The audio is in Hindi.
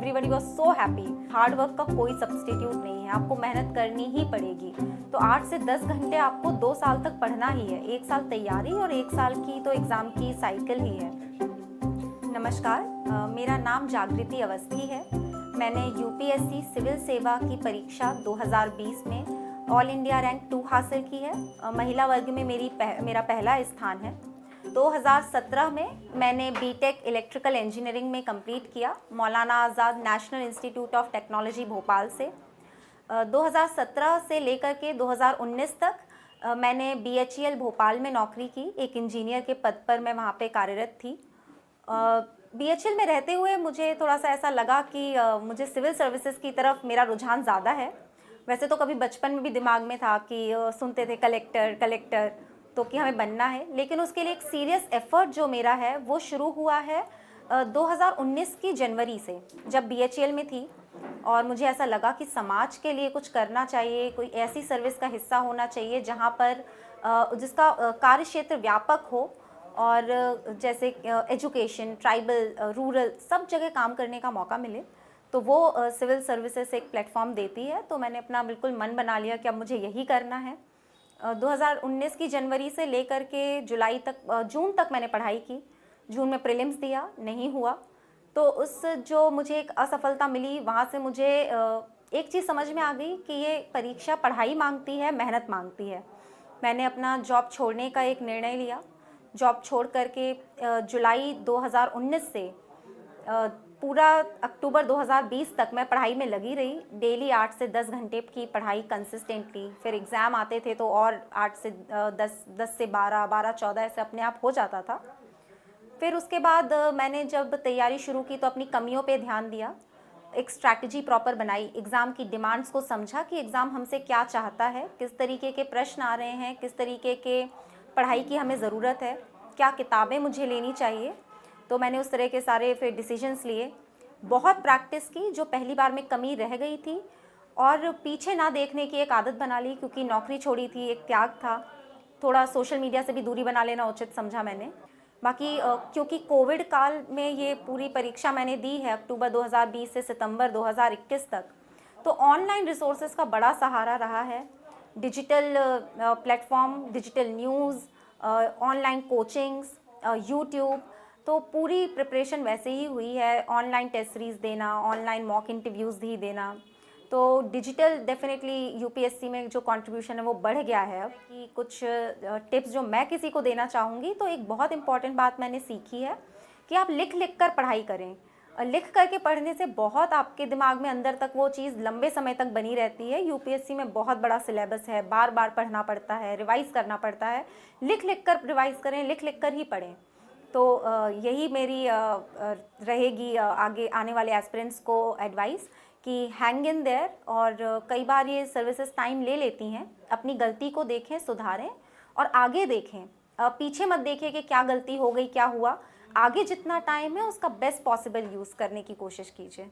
Everybody was so happy. Hard work का कोई सब्स्टिट्यूट नहीं है, आपको मेहनत करनी ही पड़ेगी। तो 8 से 10 घंटे आपको 2 साल तक पढ़ना ही है, 1 साल तैयारी और 1 साल की तो एग्ज़ाम की साइकिल ही है। नमस्कार, मेरा नाम जागृति अवस्थी है। मैंने यूपीएससी सिविल सेवा की परीक्षा 2020 में ऑल इंडिया रैंक 2 हासिल की है। महिला वर्ग में मेरा पहला स्थान है। 2017 में मैंने बीटेक इलेक्ट्रिकल इंजीनियरिंग में कंप्लीट किया Maulana Azad national institute of technology Bhopal से। 2017 से लेकर के 2019 तक मैंने बीएचईएल भोपाल में नौकरी की। एक इंजीनियर के पद पर मैं वहाँ पे कार्यरत थी। बीएचईएल में रहते हुए मुझे थोड़ा सा ऐसा लगा कि मुझे सिविल सर्विसेज की तरफ मेरा रुझान ज़्यादा है। वैसे तो कभी बचपन में भी दिमाग में था कि सुनते थे कलेक्टर तो कि हमें बनना है, लेकिन उसके लिए एक सीरियस एफर्ट जो मेरा है वो शुरू हुआ है 2019 की जनवरी से, जब बीएचईएल में थी और मुझे ऐसा लगा कि समाज के लिए कुछ करना चाहिए, कोई ऐसी सर्विस का हिस्सा होना चाहिए जहाँ पर जिसका कार्य क्षेत्र व्यापक हो और जैसे एजुकेशन, ट्राइबल, रूरल सब जगह काम करने का मौका मिले। तो वो सिविल सर्विसेज एक प्लेटफॉर्म देती है। तो मैंने अपना बिल्कुल मन बना लिया कि अब मुझे यही करना है। 2019 की जनवरी से लेकर के जून तक मैंने पढ़ाई की। जून में प्रीलिम्स दिया, नहीं हुआ। तो उस जो मुझे एक असफलता मिली, वहाँ से मुझे एक चीज़ समझ में आ गई कि ये परीक्षा पढ़ाई मांगती है, मेहनत मांगती है। मैंने अपना जॉब छोड़ने का एक निर्णय लिया। जॉब छोड़ करके जुलाई 2019 से पूरा अक्टूबर 2020 तक मैं पढ़ाई में लगी रही। डेली 8 से 10 घंटे की पढ़ाई कंसिस्टेंटली। फिर एग्ज़ाम आते थे तो और 8 से 10 से 12, 14 ऐसे अपने आप हो जाता था। फिर उसके बाद मैंने जब तैयारी शुरू की तो अपनी कमियों पे ध्यान दिया, एक स्ट्रैटेजी प्रॉपर बनाई, एग्ज़ाम की डिमांड्स को समझा कि एग्ज़ाम हमसे क्या चाहता है, किस तरीके के प्रश्न आ रहे हैं, किस तरीके के पढ़ाई की हमें ज़रूरत है, क्या किताबें मुझे लेनी चाहिए। तो मैंने उस तरह के सारे फिर डिसीजंस लिए। बहुत प्रैक्टिस की, जो पहली बार में कमी रह गई थी, और पीछे ना देखने की एक आदत बना ली, क्योंकि नौकरी छोड़ी थी, एक त्याग था। थोड़ा सोशल मीडिया से भी दूरी बना लेना उचित समझा मैंने। बाकी क्योंकि कोविड काल में ये पूरी परीक्षा मैंने दी है अक्टूबर 2020 से सितंबर 2021 तक, तो ऑनलाइन रिसोर्सेज का बड़ा सहारा रहा है। Digital platform, digital news, online coachings, YouTube, तो पूरी प्रिपरेशन वैसे ही हुई है। ऑनलाइन टेस्ट सीरीज़ देना, ऑनलाइन मॉक इंटरव्यूज़ भी देना। तो डिजिटल डेफिनेटली यूपीएससी में जो कंट्रीब्यूशन है वो बढ़ गया है। अब कि कुछ टिप्स जो मैं किसी को देना चाहूँगी, तो एक बहुत इंपॉर्टेंट बात मैंने सीखी है कि आप लिख कर पढ़ाई करें। लिख करके पढ़ने से बहुत आपके दिमाग में अंदर तक वो चीज़ लंबे समय तक बनी रहती है। यूपीएससी में बहुत बड़ा सिलेबस है, बार बार पढ़ना पड़ता है, रिवाइज़ करना पड़ता है। लिख कर रिवाइज़ करें, लिख कर ही पढ़ें। तो यही मेरी रहेगी आगे आने वाले एस्पिरेंट्स को एडवाइस कि हैंग इन देयर। और कई बार ये सर्विसेज टाइम ले लेती हैं। अपनी गलती को देखें, सुधारें और आगे देखें। पीछे मत देखिए कि क्या गलती हो गई, क्या हुआ। आगे जितना टाइम है उसका बेस्ट पॉसिबल यूज़ करने की कोशिश कीजिए।